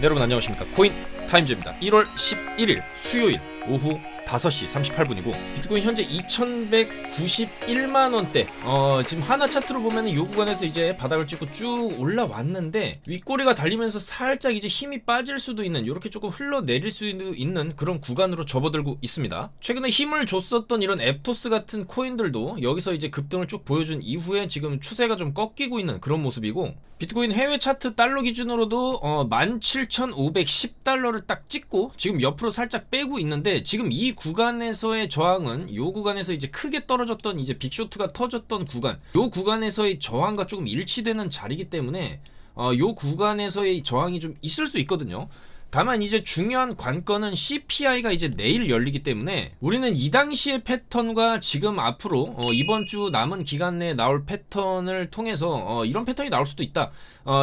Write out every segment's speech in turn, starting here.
여러분 안녕하십니까. 코인 타임즈입니다. 1월 11일 수요일 오후 5시 38분이고 비트코인 현재 2191만원대. 지금 하나 차트로 보면 이 구간에서 이제 바닥을 찍고 쭉 올라왔는데 윗꼬리가 달리면서 살짝 이제 힘이 빠질 수도 있는, 이렇게 조금 흘러내릴 수도 있는 그런 구간으로 접어들고 있습니다. 최근에 힘을 줬었던 이런 앱토스 같은 코인들도 여기서 이제 급등을 쭉 보여준 이후에 지금 추세가 좀 꺾이고 있는 그런 모습이고, 비트코인 해외 차트 달러 기준으로도 17,510달러를 딱 찍고 지금 옆으로 살짝 빼고 있는데, 지금 이 구간에서의 저항은 이 구간에서 이제 크게 떨어졌던 이제 빅쇼트가 터졌던 구간, 이 구간에서의 저항과 조금 일치되는 자리이기 때문에 이 구간에서의 저항이 좀 있을 수 있거든요. 다만 이제 중요한 관건은 CPI가 이제 내일 열리기 때문에 우리는 이 당시의 패턴과 지금 앞으로 이번 주 남은 기간 내에 나올 패턴을 통해서 이런 패턴이 나올 수도 있다.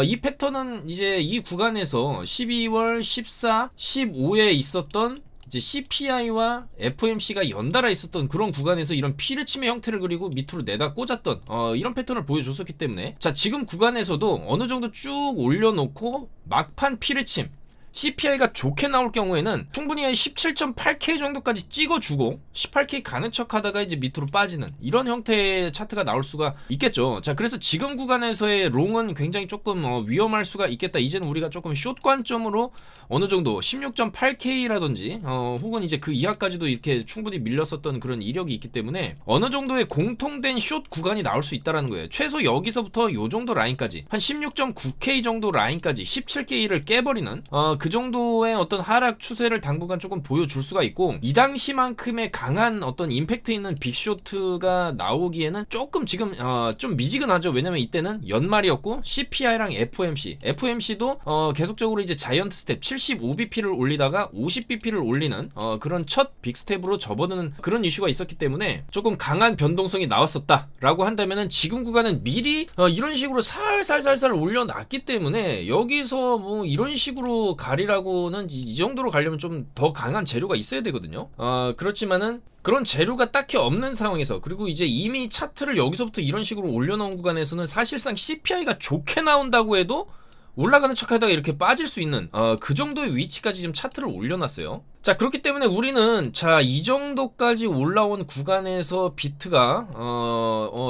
이 패턴은 이제 이 구간에서 12월 14, 15에 있었던 이제 CPI와 FOMC가 연달아 있었던 그런 구간에서 이런 피르침의 형태를 그리고 밑으로 내다 꽂았던 이런 패턴을 보여줬었기 때문에, 자, 지금 구간에서도 어느 정도 쭉 올려놓고 막판 피르침, CPI가 좋게 나올 경우에는 충분히 한 17.8K 정도까지 찍어주고 18K 가는 척 하다가 이제 밑으로 빠지는 이런 형태의 차트가 나올 수가 있겠죠. 자, 그래서 지금 구간에서의 롱은 굉장히 조금 위험할 수가 있겠다. 이제는 우리가 조금 숏 관점으로 어느 정도 16.8K라든지 혹은 이제 그 이하까지도 이렇게 충분히 밀렸었던 그런 이력이 있기 때문에 어느 정도의 공통된 숏 구간이 나올 수 있다라는 거예요. 최소 여기서부터 요 정도 라인까지 한 16.9K 정도 라인까지 17K를 깨버리는 그 정도의 어떤 하락 추세를 당분간 조금 보여줄 수가 있고, 이 당시만큼의 강한 어떤 임팩트 있는 빅쇼트가 나오기에는 조금 지금 좀 미지근하죠. 왜냐면 이때는 연말이었고 CPI랑 FOMC도 계속적으로 이제 자이언트 스텝 75bp를 올리다가 50bp를 올리는 그런 첫 빅스텝으로 접어드는 그런 이슈가 있었기 때문에 조금 강한 변동성이 나왔었다라고 한다면은 지금 구간은 미리 이런 식으로 살살살살 올려놨기 때문에 여기서 뭐 이런 식으로 가리라고는 이 정도로 가려면 좀 더 강한 재료가 있어야 되거든요. 그렇지만은 그런 재료가 딱히 없는 상황에서, 그리고 이제 이미 차트를 여기서부터 이런 식으로 올려놓은 구간에서는 사실상 CPI가 좋게 나온다고 해도 올라가는 척하다가 이렇게 빠질 수 있는 그 정도의 위치까지 지금 차트를 올려놨어요. 자, 그렇기 때문에 우리는 자, 이 정도까지 올라온 구간에서 비트가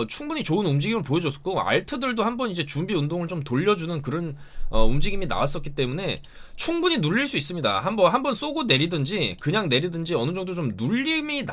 충분히 좋은 움직임을 보여줬었고, 알트들도 한번 이제 준비 운동을 좀 돌려주는 그런 움직임이 나왔었기 때문에 충분히 눌릴 수 있습니다. 한번 쏘고 내리든지 그냥 내리든지 어느 정도 좀 눌림이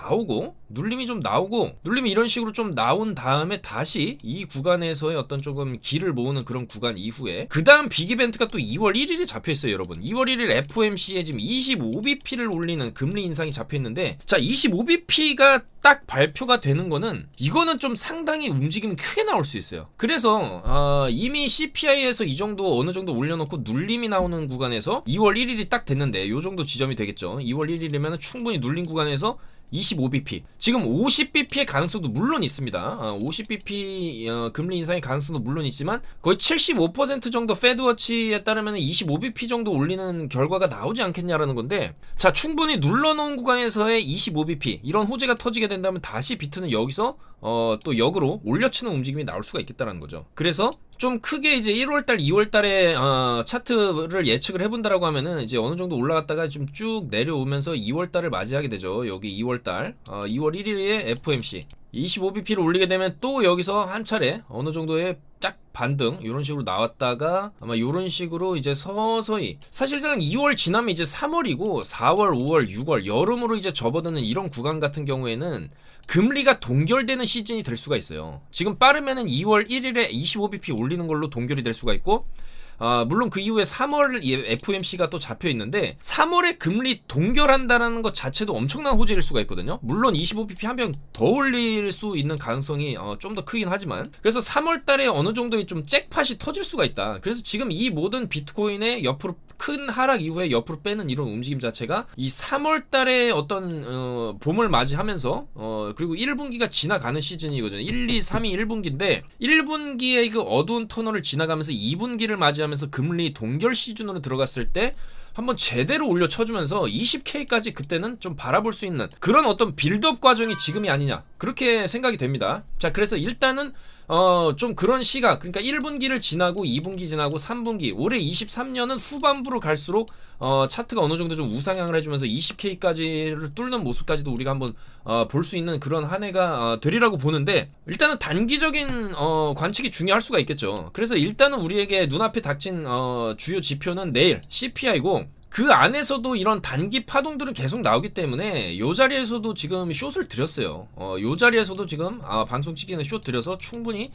좀 나오고 눌림이 이런 식으로 좀 나온 다음에 다시 이 구간에서의 어떤 조금 기를 모으는 그런 구간 이후에 그 다음 빅 이벤트가 또 2월 1일에 잡혀있어요. 여러분, 2월 1일 FOMC에 지금 25bp를 올리는 금리 인상이 잡혀있는데, 자, 25bp가 딱 발표가 되는 거는 이거는 좀 상당히 움직임이 크게 나올 수 있어요. 그래서 이미 CPI에서 이 정도 어느 정도 올려놓고 눌림이 나오는 구간에서 2월 1일이 딱 됐는데 요 정도 지점이 되겠죠. 2월 1일이면 충분히 눌린 구간에서 25bp, 지금 50bp의 가능성도 물론 있습니다. 50bp 금리 인상의 가능성도 물론 있지만 거의 75% 정도 페드워치에 따르면 25bp 정도 올리는 결과가 나오지 않겠냐라는 건데, 자, 충분히 눌러놓은 구간에서의 25bp 이런 호재가 터지게 된다면 다시 비트는 여기서 또 역으로 올려치는 움직임이 나올 수가 있겠다라는 거죠. 그래서 좀 크게 이제 1월달, 2월달에 차트를 예측을 해본다라고 하면은 이제 어느 정도 올라갔다가 좀 쭉 내려오면서 2월달을 맞이하게 되죠. 여기 2월달, 2월 1일에 FOMC 25bp를 올리게 되면 또 여기서 한 차례 어느 정도의 짝 반등 이런 식으로 나왔다가 아마 이런 식으로 이제 서서히, 사실상 2월 지나면 이제 3월이고 4월, 5월, 6월 여름으로 이제 접어드는 이런 구간 같은 경우에는 금리가 동결되는 시즌이 될 수가 있어요. 지금 빠르면은 2월 1일에 25bp 올리는 걸로 동결이 될 수가 있고, 물론 그 이후에 3월 FOMC가 또 잡혀 있는데 3월에 금리 동결한다는 것 자체도 엄청난 호재일 수가 있거든요. 물론 25bp 한 번 더 올릴 수 있는 가능성이 좀 더 크긴 하지만, 그래서 3월 달에 어느 정도의 좀 잭팟이 터질 수가 있다. 그래서 지금 이 모든 비트코인의 옆으로 큰 하락 이후에 옆으로 빼는 이런 움직임 자체가 이 3월 달에 어떤 봄을 맞이하면서 그리고 1분기가 지나가는 시즌이거든요. 1, 2, 3이 1분기인데 1분기의 그 어두운 터널을 지나가면서 2분기를 맞이하면서 금리 동결 시즌으로 들어갔을 때 한번 제대로 올려 쳐주면서 20K까지 그때는 좀 바라볼 수 있는 그런 어떤 빌드업 과정이 지금이 아니냐, 그렇게 생각이 됩니다. 자, 그래서 일단은 좀 그런 시각, 그러니까 1분기를 지나고 2분기 지나고 3분기, 올해 23년은 후반부로 갈수록 차트가 어느 정도 좀 우상향을 해주면서 20K까지를 뚫는 모습까지도 우리가 한번 볼 수 있는 그런 한 해가 되리라고 보는데, 일단은 단기적인 관측이 중요할 수가 있겠죠. 그래서 일단은 우리에게 눈앞에 닥친 주요 지표는 내일 CPI고, 그 안에서도 이런 단기 파동들은 계속 나오기 때문에 요 자리에서도 지금 숏을 드렸어요. 요 자리에서도 지금 방송 찍기는 숏 드려서 충분히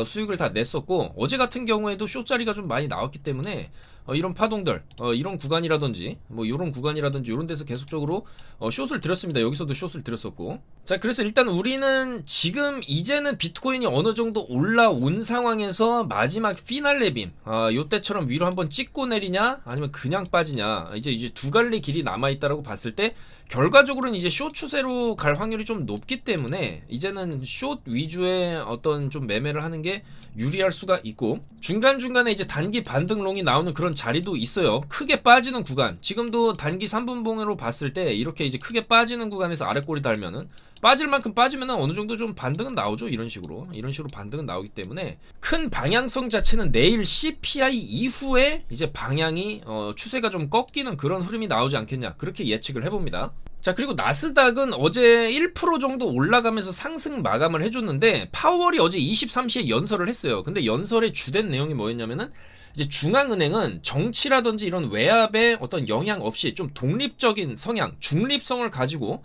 수익을 다 냈었고, 어제 같은 경우에도 숏 자리가 좀 많이 나왔기 때문에 이런 파동들, 이런 구간이라든지 뭐 이런 구간이라든지 이런 데서 계속적으로 숏을 드렸습니다. 여기서도 숏을 드렸었고. 자, 그래서 일단 우리는 지금 이제는 비트코인이 어느 정도 올라온 상황에서 마지막 피날레 빔, 요때처럼 위로 한번 찍고 내리냐 아니면 그냥 빠지냐, 이제 두 갈래 길이 남아 있다라고 봤을 때 결과적으로는 이제 숏 추세로 갈 확률이 좀 높기 때문에 이제는 숏 위주의 어떤 좀 매매를 하는 게 유리할 수가 있고, 중간중간에 이제 단기 반등롱이 나오는 그런 자리도 있어요. 크게 빠지는 구간, 지금도 단기 3분봉으로 봤을 때 이렇게 이제 크게 빠지는 구간에서 아랫골이 달면은 빠질 만큼 빠지면은 어느 정도 좀 반등은 나오죠. 이런 식으로 반등은 나오기 때문에 큰 방향성 자체는 내일 CPI 이후에 이제 방향이 추세가 좀 꺾이는 그런 흐름이 나오지 않겠냐, 그렇게 예측을 해봅니다. 자, 그리고 나스닥은 어제 1% 정도 올라가면서 상승 마감을 해줬는데, 파월이 어제 23시에 연설을 했어요. 근데 연설의 주된 내용이 뭐였냐면은, 이제 중앙은행은 정치라든지 이런 외압의 어떤 영향 없이 좀 독립적인 성향, 중립성을 가지고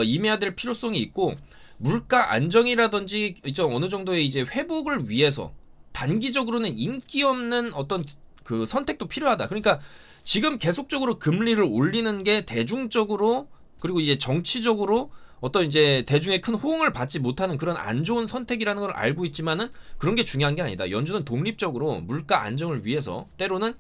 임해야 될 필요성이 있고, 물가 안정이라든지 이제 어느 정도의 이제 회복을 위해서 단기적으로는 인기 없는 어떤 그 선택도 필요하다. 그러니까 지금 계속적으로 금리를 올리는 게 대중적으로, 그리고 이제 정치적으로 어떤 이제 대중의 큰 호응을 받지 못하는 그런 안 좋은 선택이라는 걸 알고 있지만은, 그런 게 중요한 게 아니다. 연준은 독립적으로 물가 안정을 위해서 때로는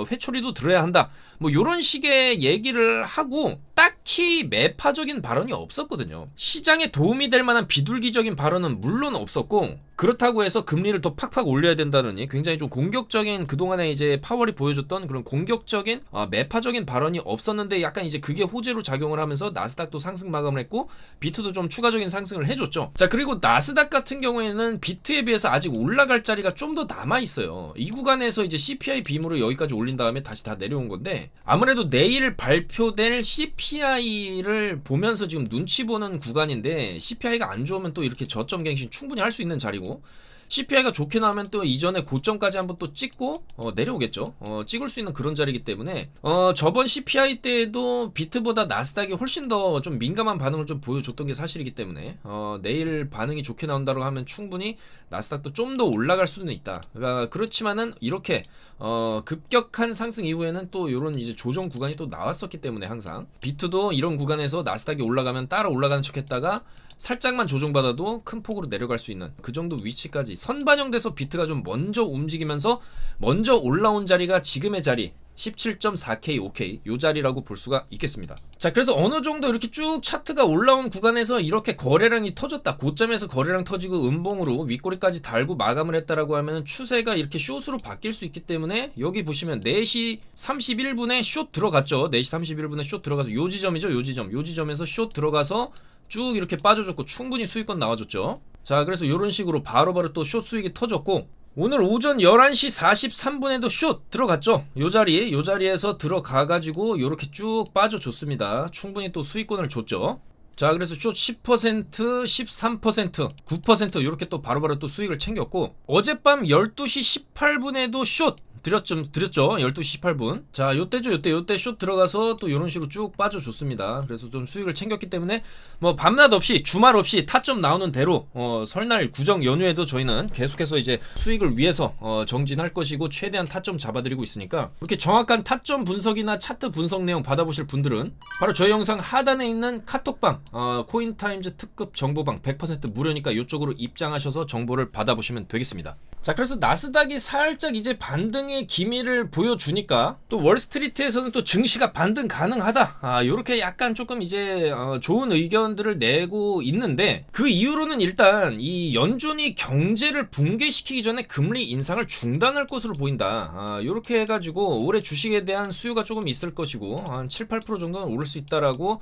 회초리도 들어야 한다. 뭐 요런 식의 얘기를 하고 딱히 매파적인 발언이 없었거든요. 시장에 도움이 될 만한 비둘기적인 발언은 물론 없었고, 그렇다고 해서 금리를 더 팍팍 올려야 된다느니 굉장히 좀 공격적인, 그동안에 이제 파월이 보여줬던 그런 공격적인 매파적인 발언이 없었는데, 약간 이제 그게 호재로 작용을 하면서 나스닥도 상승 마감을 했고 비트도 좀 추가적인 상승을 해줬죠. 자, 그리고 나스닥 같은 경우에는 비트에 비해서 아직 올라갈 자리가 좀 더 남아 있어요. 이 구간에서 이제 CPI 빔으로 여기까지 올린 다음에 다시 다 내려온 건데, 아무래도 내일 발표될 CPI를 보면서 지금 눈치 보는 구간인데, CPI가 안 좋으면 또 이렇게 저점 갱신 충분히 할 수 있는 자리고, CPI가 좋게 나오면 또 이전에 고점까지 한번 또 찍고 내려오겠죠. 찍을 수 있는 그런 자리이기 때문에 저번 CPI 때에도 비트보다 나스닥이 훨씬 더 좀 민감한 반응을 좀 보여줬던 게 사실이기 때문에 내일 반응이 좋게 나온다고 하면 충분히 나스닥도 좀 더 올라갈 수는 있다. 그러니까 그렇지만은 이렇게 급격한 상승 이후에는 또 이런 이제 조정 구간이 또 나왔었기 때문에, 항상 비트도 이런 구간에서 나스닥이 올라가면 따라 올라가는 척했다가 살짝만 조정받아도 큰 폭으로 내려갈 수 있는 그 정도 위치까지 선반영돼서 비트가 좀 먼저 움직이면서 먼저 올라온 자리가 지금의 자리 17.4K, 5K 요 자리라고 볼 수가 있겠습니다. 자, 그래서 어느 정도 이렇게 쭉 차트가 올라온 구간에서 이렇게 거래량이 터졌다, 고점에서 거래량 터지고 음봉으로 윗꼬리까지 달고 마감을 했다라고 하면 추세가 이렇게 숏으로 바뀔 수 있기 때문에, 여기 보시면 4시 31분에 숏 들어갔죠. 4시 31분에 숏 들어가서 요 지점이죠. 요 지점에서 숏 들어가서 쭉 이렇게 빠져줬고 충분히 수익권 나와줬죠. 자, 그래서 이런 식으로 바로바로 또 숏 수익이 터졌고, 오늘 오전 11시 43분에도 숏 들어갔죠. 요 자리에서 들어가가지고 요렇게 쭉 빠져줬습니다. 충분히 또 수익권을 줬죠. 자, 그래서 숏 10%, 13%, 9% 요렇게 또 바로바로 또 수익을 챙겼고, 어젯밤 12시 18분에도 숏 드렸죠. 12시 18분. 자, 요때 숏 들어가서 또 이런 식으로 쭉 빠져줬습니다. 그래서 좀 수익을 챙겼기 때문에 뭐 밤낮 없이 주말 없이 타점 나오는 대로 설날 구정 연휴에도 저희는 계속해서 이제 수익을 위해서 정진할 것이고, 최대한 타점 잡아드리고 있으니까, 이렇게 정확한 타점 분석이나 차트 분석 내용 받아보실 분들은 바로 저희 영상 하단에 있는 카톡방, 코인타임즈 특급 정보방 100% 무료니까 이쪽으로 입장하셔서 정보를 받아보시면 되겠습니다. 자, 그래서 나스닥이 살짝 이제 반등의 기미를 보여주니까 또 월스트리트에서는 또 증시가 반등 가능하다, 요렇게 약간 조금 이제 좋은 의견들을 내고 있는데, 그 이후로는 일단 이 연준이 경제를 붕괴시키기 전에 금리 인상을 중단할 것으로 보인다, 요렇게 해가지고 올해 주식에 대한 수요가 조금 있을 것이고 한 7, 8% 정도는 오를 수 있다라고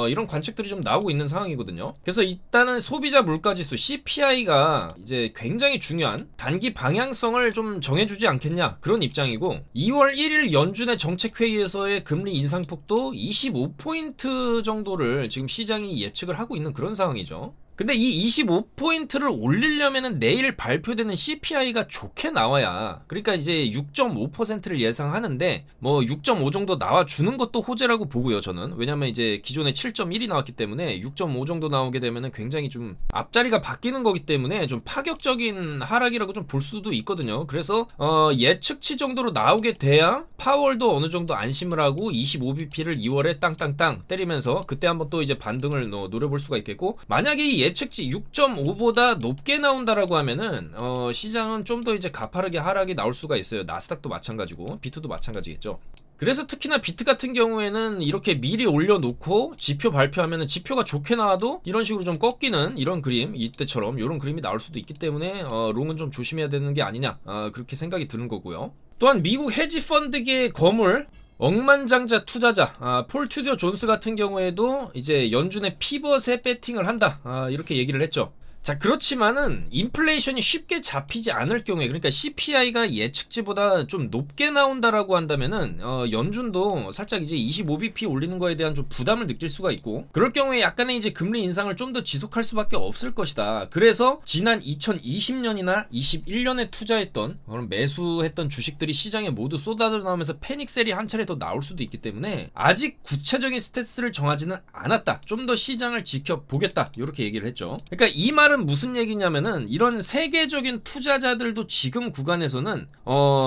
이런 관측들이 좀 나오고 있는 상황이거든요. 그래서 일단은 소비자 물가지수 CPI가 이제 굉장히 중요한 단기 방향성을 좀 정해주지 않겠냐 그런 입장이고, 2월 1일 연준의 정책회의에서의 금리 인상폭도 25포인트 정도를 지금 시장이 예측을 하고 있는 그런 상황이죠. 근데 이 25포인트를 올리려면은 내일 발표되는 CPI가 좋게 나와야, 그러니까 이제 6.5%를 예상하는데 뭐 6.5 정도 나와주는 것도 호재라고 보고요, 저는. 왜냐면 이제 기존에 7.1이 나왔기 때문에 6.5 정도 나오게 되면은 굉장히 좀 앞자리가 바뀌는 거기 때문에 좀 파격적인 하락이라고 좀 볼 수도 있거든요. 그래서 예측치 정도로 나오게 돼야 파월도 어느 정도 안심을 하고 25bp를 2월에 땅땅땅 때리면서 그때 한번 또 이제 반등을 노려볼 수가 있겠고, 만약에 이 예측치 6.5보다 높게 나온다라고 하면은 시장은 좀 더 이제 가파르게 하락이 나올 수가 있어요. 나스닥도 마찬가지고 비트도 마찬가지겠죠. 그래서 특히나 비트 같은 경우에는 이렇게 미리 올려놓고 지표 발표하면은 지표가 좋게 나와도 이런 식으로 좀 꺾이는 이런 그림, 이때처럼 이런 그림이 나올 수도 있기 때문에 롱은 좀 조심해야 되는 게 아니냐, 그렇게 생각이 드는 거고요. 또한 미국 헤지 펀드계의 거물 억만장자 투자자 폴 튜디어 존스 같은 경우에도 이제 연준의 피벗에 배팅을 한다, 이렇게 얘기를 했죠. 자, 그렇지만은 인플레이션이 쉽게 잡히지 않을 경우에, 그러니까 CPI가 예측치보다 좀 높게 나온다라고 한다면은 연준도 살짝 이제 25bp 올리는 거에 대한 좀 부담을 느낄 수가 있고, 그럴 경우에 약간의 이제 금리 인상을 좀 더 지속할 수밖에 없을 것이다. 그래서 지난 2020년이나 21년에 투자했던 그런 매수했던 주식들이 시장에 모두 쏟아져 나오면서 패닉셀이 한 차례 더 나올 수도 있기 때문에 아직 구체적인 스탯을 정하지는 않았다. 좀 더 시장을 지켜보겠다, 이렇게 얘기를 했죠. 그러니까 이 말은 무슨 얘기냐면은, 이런 세계적인 투자자들도 지금 구간에서는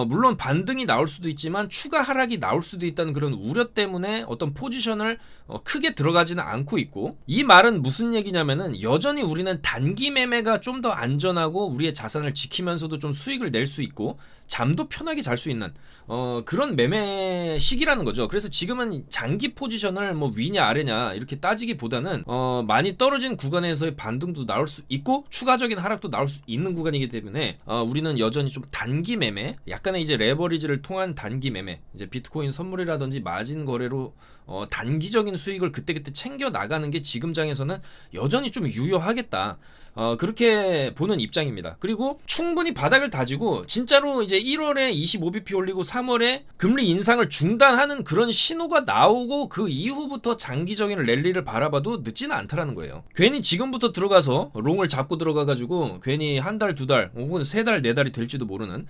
물론 반등이 나올 수도 있지만 추가 하락이 나올 수도 있다는 그런 우려 때문에 어떤 포지션을 크게 들어가지는 않고 있고, 이 말은 무슨 얘기냐면은 여전히 우리는 단기 매매가 좀 더 안전하고 우리의 자산을 지키면서도 좀 수익을 낼 수 있고 잠도 편하게 잘 수 있는 그런 매매 시기라는 거죠. 그래서 지금은 장기 포지션을 뭐 위냐 아래냐 이렇게 따지기보다는 많이 떨어진 구간에서의 반등도 나올 수 있고 추가적인 하락도 나올 수 있는 구간이기 때문에 우리는 여전히 좀 단기 매매, 약간의 이제 레버리지를 통한 단기 매매, 이제 비트코인 선물이라든지 마진 거래로 단기적인 수익을 그때그때 챙겨 나가는 게 지금 장에서는 여전히 좀 유효하겠다, 그렇게 보는 입장입니다. 그리고 충분히 바닥을 다지고 진짜로 이제 1월에 25bp 올리고 3월에 금리 인상을 중단하는 그런 신호가 나오고 그 이후부터 장기적인 랠리를 바라봐도 늦지는 않다라는 거예요. 괜히 지금부터 들어가서 롱을 잡고 들어가가지고 괜히 한 달, 두 달, 혹은 세 달, 네 달이 될지도 모르는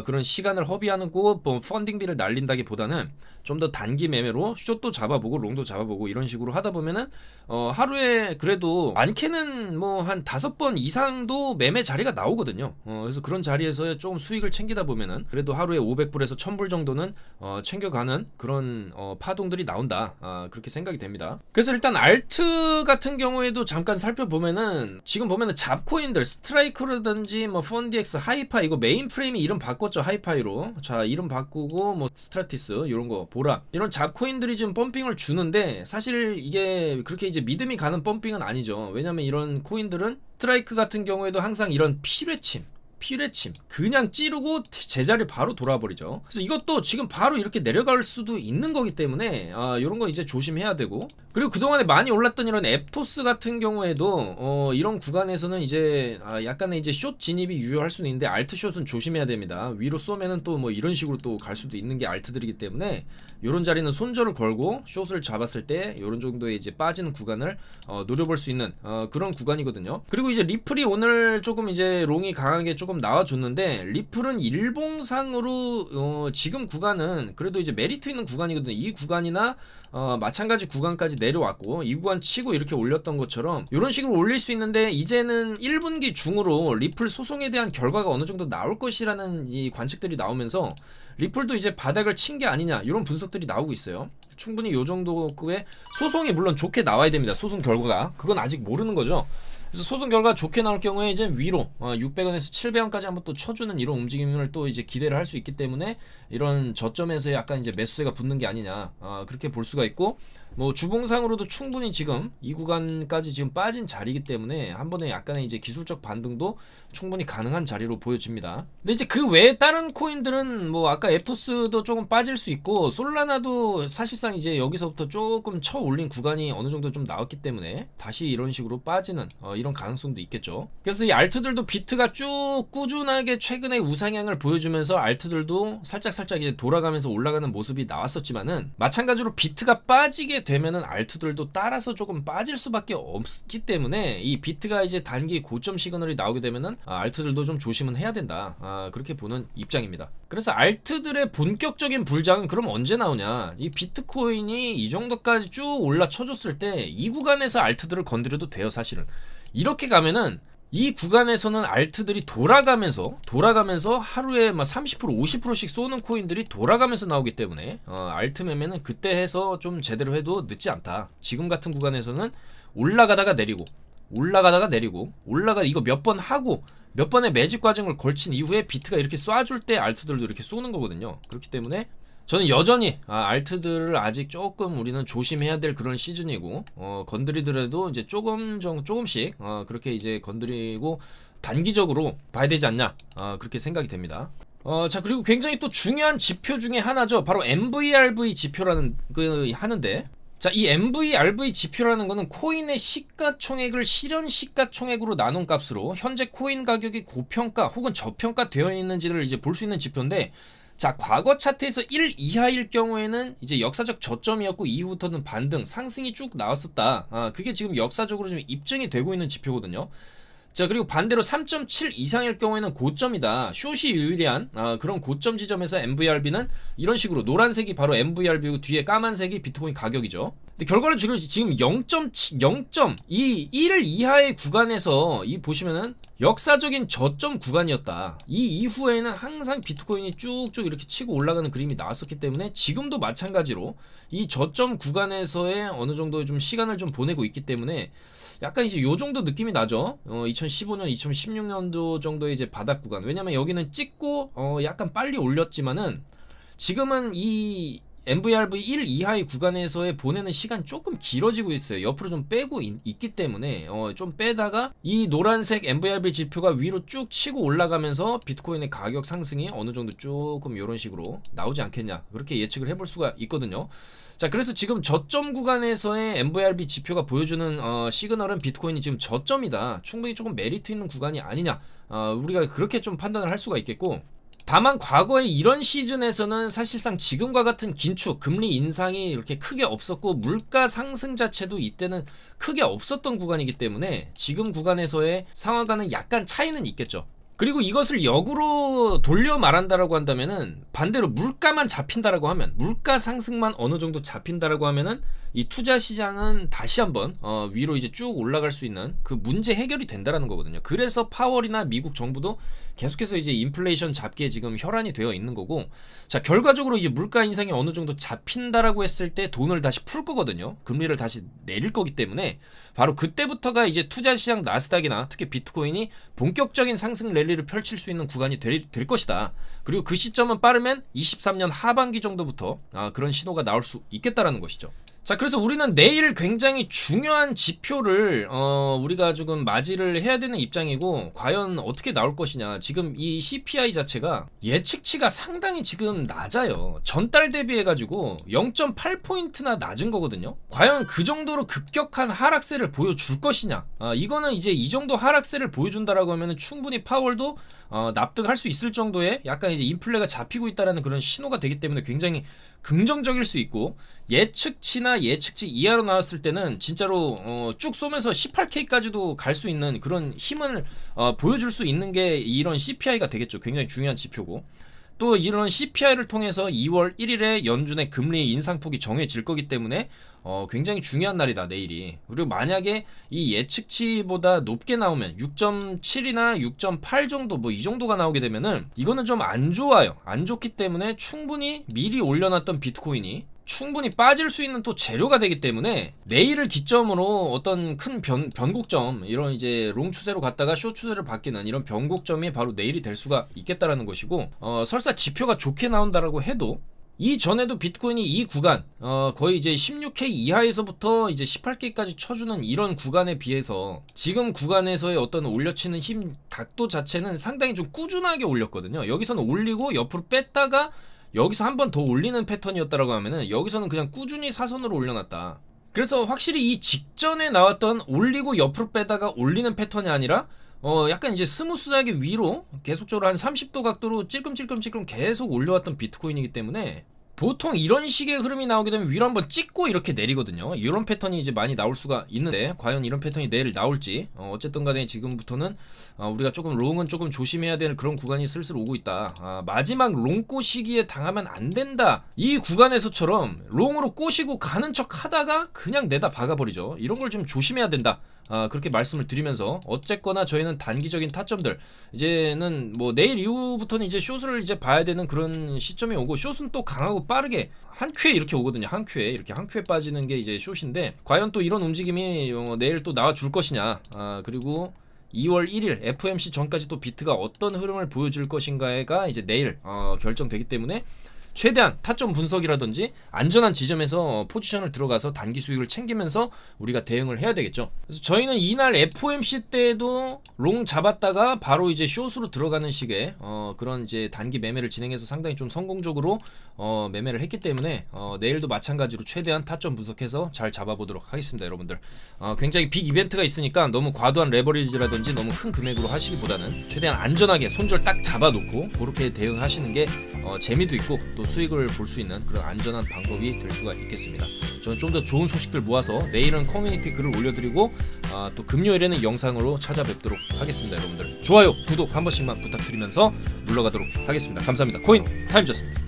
그런 시간을 허비하는 거, 뭐 펀딩비를 날린다기보다는 좀 더 단기 매매로 숏도 잡아보고 롱도 잡아보고 이런 식으로 하다 보면은 하루에 그래도 많게는 뭐 한 5번 이상도 매매 자리가 나오거든요. 그래서 그런 자리에서 조금 수익을 챙기다 보면은 그래도 하루에 500불에서 1000불 정도는 챙겨가는 그런 파동들이 나온다, 그렇게 생각이 됩니다. 그래서 일단 알트 같은 경우에도 잠깐 살펴보면은 지금 보면은 잡코인들 스트라이크라든지 뭐 펀디엑스, 하이파이, 이거 메인 프레임이 이름 바꿨죠. 하이파이로. 자, 이름 바꾸고 뭐 스트라티스 이런 거 보라, 이런 잡코인들이 지금 펌핑을 주는데 사실 이게 그렇게 이제 믿음이 가는 펌핑은 아니죠. 왜냐면 이런 코인들은 스트라이크 같은 경우에도 항상 이런 필회침 그냥 찌르고 제자리 바로 돌아버리죠. 그래서 이것도 지금 바로 이렇게 내려갈 수도 있는 거기 때문에 이런 거 이제 조심해야 되고, 그리고 그동안에 많이 올랐던 이런 앱토스 같은 경우에도 이런 구간에서는 이제 약간의 이제 숏 진입이 유효할 수는 있는데 알트 숏은 조심해야 됩니다. 위로 쏘면은 또 뭐 이런 식으로 또 갈 수도 있는 게 알트들이기 때문에 이런 자리는 손절을 걸고 숏을 잡았을 때 이런 정도의 이제 빠지는 구간을 노려볼 수 있는 그런 구간이거든요. 그리고 이제 리플이 오늘 조금 이제 롱이 강하게 조금 나와줬는데, 리플은 일봉상으로 지금 구간은 그래도 이제 메리트 있는 구간이거든요. 이 구간이나 마찬가지 구간까지 내려왔고 이 구간 치고 이렇게 올렸던 것처럼 이런 식으로 올릴 수 있는데, 이제는 1분기 중으로 리플 소송에 대한 결과가 어느 정도 나올 것이라는 이 관측들이 나오면서 리플도 이제 바닥을 친 게 아니냐 이런 분석들이 나오고 있어요. 충분히 이 정도의 소송이 물론 좋게 나와야 됩니다. 소송 결과가, 그건 아직 모르는 거죠. 그래서 소송 결과 좋게 나올 경우에 이제 위로 600원에서 700원까지 한번 또 쳐주는 이런 움직임을 또 이제 기대를 할 수 있기 때문에 이런 저점에서 약간 이제 매수세가 붙는 게 아니냐, 그렇게 볼 수가 있고, 뭐 주봉상으로도 충분히 지금 이 구간까지 지금 빠진 자리이기 때문에 한 번에 약간의 이제 기술적 반등도 충분히 가능한 자리로 보여집니다. 근데 이제 그 외에 다른 코인들은 뭐 아까 앱토스도 조금 빠질 수 있고 솔라나도 사실상 이제 여기서부터 조금 쳐 올린 구간이 어느 정도 좀 나왔기 때문에 다시 이런 식으로 빠지는 이런 가능성도 있겠죠. 그래서 이 알트들도 비트가 쭉 꾸준하게 최근에 우상향을 보여주면서 알트들도 살짝 이제 돌아가면서 올라가는 모습이 나왔었지만은 마찬가지로 비트가 빠지게 되면은 알트들도 따라서 조금 빠질 수밖에 없기 때문에 이 비트가 이제 단기 고점 시그널이 나오게 되면은 알트들도 좀 조심은 해야 된다. 그렇게 보는 입장입니다. 그래서 알트들의 본격적인 불장은 그럼 언제 나오냐? 이 비트코인이 이 정도까지 쭉 올라쳐줬을 때 이 구간에서 알트들을 건드려도 돼요, 사실은. 이렇게 가면은 이 구간에서는 알트들이 돌아가면서 하루에 막 30% 50%씩 쏘는 코인들이 돌아가면서 나오기 때문에 알트 매매는 그때 해서 좀 제대로 해도 늦지 않다. 지금 같은 구간에서는 올라가다가 내리고 이거 몇 번 하고 몇 번의 매집 과정을 걸친 이후에 비트가 이렇게 쏴줄 때 알트들도 이렇게 쏘는 거거든요. 그렇기 때문에 저는 여전히 알트들을 아직 조금 우리는 조심해야 될 그런 시즌이고 건드리더라도 이제 조금씩 그렇게 이제 건드리고 단기적으로 봐야 되지 않냐 그렇게 생각이 됩니다. 자, 그리고 굉장히 또 중요한 지표 중에 하나죠. 바로 MVRV 지표라는 하는데, 자, 이 MVRV 지표라는 거는 코인의 시가총액을 실현 시가총액으로 나눈 값으로 현재 코인 가격이 고평가 혹은 저평가 되어 있는지를 이제 볼 수 있는 지표인데, 자, 과거 차트에서 1 이하일 경우에는 이제 역사적 저점이었고 이후부터는 반등, 상승이 쭉 나왔었다. 그게 지금 역사적으로 좀 입증이 되고 있는 지표거든요. 자, 그리고 반대로 3.7 이상일 경우에는 고점이다. 숏이 유리한 그런 고점 지점에서 MVRB는 이런 식으로 노란색이 바로 MVRB고 뒤에 까만색이 비트코인 가격이죠. 근데 결과를 지금 0.2 1 이하의 구간에서 이 보시면은 역사적인 저점 구간이었다. 이 이후에는 항상 비트코인이 쭉쭉 이렇게 치고 올라가는 그림이 나왔었기 때문에 지금도 마찬가지로 이 저점 구간에서의 어느 정도 좀 시간을 좀 보내고 있기 때문에 약간 이제 요 정도 느낌이 나죠. 2015년, 2016년도 정도의 이제 바닥 구간. 왜냐면 여기는 찍고 약간 빨리 올렸지만은 지금은 이 MVRV 1 이하의 구간에서의 보내는 시간 조금 길어지고 있어요. 옆으로 좀 빼고 있기 때문에 좀 빼다가 이 노란색 MVRV 지표가 위로 쭉 치고 올라가면서 비트코인의 가격 상승이 어느 정도 조금 이런 식으로 나오지 않겠냐, 그렇게 예측을 해볼 수가 있거든요. 자, 그래서 지금 저점 구간에서의 MVRV 지표가 보여주는 시그널은 비트코인이 지금 저점이다, 충분히 조금 메리트 있는 구간이 아니냐, 우리가 그렇게 좀 판단을 할 수가 있겠고, 다만 과거에 이런 시즌에서는 사실상 지금과 같은 긴축, 금리 인상이 이렇게 크게 없었고 물가 상승 자체도 이때는 크게 없었던 구간이기 때문에 지금 구간에서의 상황과는 약간 차이는 있겠죠. 그리고 이것을 역으로 돌려 말한다라고 한다면은, 반대로 물가만 잡힌다라고 하면, 물가 상승만 어느 정도 잡힌다라고 하면은 이 투자 시장은 다시 한번 위로 이제 쭉 올라갈 수 있는 그 문제 해결이 된다라는 거거든요. 그래서 파월이나 미국 정부도 계속해서 이제 인플레이션 잡기에 지금 혈안이 되어 있는 거고, 자, 결과적으로 이제 물가 인상이 어느 정도 잡힌다라고 했을 때 돈을 다시 풀 거거든요. 금리를 다시 내릴 거기 때문에 바로 그때부터가 이제 투자 시장 나스닥이나 특히 비트코인이 본격적인 상승 랠리를 펼칠 수 있는 구간이 될 것이다. 그리고 그 시점은 빠르면 23년 하반기 정도부터 그런 신호가 나올 수 있겠다라는 것이죠. 자, 그래서 우리는 내일 굉장히 중요한 지표를 우리가 조금 맞이를 해야 되는 입장이고, 과연 어떻게 나올 것이냐. 지금 이 CPI 자체가 예측치가 상당히 지금 낮아요. 전달 대비해가지고 0.8포인트나 낮은 거거든요. 과연 그 정도로 급격한 하락세를 보여줄 것이냐. 이거는 이제 이 정도 하락세를 보여준다라고 하면 충분히 파월도 납득할 수 있을 정도의 약간 이제 인플레가 잡히고 있다라는 그런 신호가 되기 때문에 굉장히 긍정적일 수 있고, 예측치나 예측치 이하로 나왔을 때는 진짜로 쭉 쏘면서 18K까지도 갈 수 있는 그런 힘을 보여줄 수 있는 게 이런 CPI가 되겠죠. 굉장히 중요한 지표고, 또 이런 CPI를 통해서 2월 1일에 연준의 금리 인상폭이 정해질 거기 때문에 굉장히 중요한 날이다, 내일이. 그리고 만약에 이 예측치보다 높게 나오면 6.7이나 6.8 정도, 뭐 이 정도가 나오게 되면은 이거는 좀 안 좋아요. 안 좋기 때문에 충분히 미리 올려놨던 비트코인이 충분히 빠질 수 있는 또 재료가 되기 때문에 내일을 기점으로 어떤 큰 변곡점, 이런 이제 롱 추세로 갔다가 숏 추세를 바뀌는 이런 변곡점이 바로 내일이 될 수가 있겠다라는 것이고, 설사 지표가 좋게 나온다라고 해도 이전에도 비트코인이 이 구간 거의 이제 16K 이하에서부터 이제 18K까지 쳐주는 이런 구간에 비해서 지금 구간에서의 어떤 올려치는 힘 각도 자체는 상당히 좀 꾸준하게 올렸거든요. 여기서는 올리고 옆으로 뺐다가 여기서 한 번 더 올리는 패턴이었다라고 하면은 여기서는 그냥 꾸준히 사선으로 올려놨다. 그래서 확실히 이 직전에 나왔던 올리고 옆으로 빼다가 올리는 패턴이 아니라 약간 이제 스무스하게 위로 계속적으로 한 30도 각도로 찔끔찔끔 계속 올려왔던 비트코인이기 때문에 보통 이런 식의 흐름이 나오게 되면 위로 한번 찍고 이렇게 내리거든요. 이런 패턴이 이제 많이 나올 수가 있는데 과연 이런 패턴이 내일 나올지 어쨌든 간에 지금부터는 우리가 조금 롱은 조금 조심해야 되는 그런 구간이 슬슬 오고 있다. 마지막 롱 꼬시기에 당하면 안 된다. 이 구간에서처럼 롱으로 꼬시고 가는 척 하다가 그냥 내다 박아버리죠. 이런 걸 좀 조심해야 된다. 그렇게 말씀을 드리면서 어쨌거나 저희는 단기적인 타점들 이제는 뭐 내일 이후부터는 이제 숏을 이제 봐야 되는 그런 시점이 오고 숏은 또 강하고 빠르게 한 큐에 이렇게 오거든요. 한 큐에 이렇게 한 큐에 빠지는 게 이제 숏인데 과연 또 이런 움직임이 내일 또 나와 줄 것이냐. 그리고 2월 1일 FOMC 전까지 또 비트가 어떤 흐름을 보여줄 것인가가 이제 내일 결정되기 때문에 최대한 타점 분석이라든지 안전한 지점에서 포지션을 들어가서 단기 수익을 챙기면서 우리가 대응을 해야 되겠죠. 그래서 저희는 이날 FOMC 때도 롱 잡았다가 바로 이제 숏으로 들어가는 식의 그런 이제 단기 매매를 진행해서 상당히 좀 성공적으로 매매를 했기 때문에 내일도 마찬가지로 최대한 타점 분석해서 잘 잡아보도록 하겠습니다. 여러분들 굉장히 빅 이벤트가 있으니까 너무 과도한 레버리지라든지 너무 큰 금액으로 하시기보다는 최대한 안전하게 손절 딱 잡아놓고 그렇게 대응하시는 게 재미도 있고 또 수익을 볼 수 있는 그런 안전한 방법이 될 수가 있겠습니다. 저는 좀 더 좋은 소식들 모아서 내일은 커뮤니티 글을 올려드리고 또 금요일에는 영상으로 찾아뵙도록 하겠습니다. 여러분들 좋아요 구독 한 번씩만 부탁드리면서 물러가도록 하겠습니다. 감사합니다. 코인 타임즈였습니다.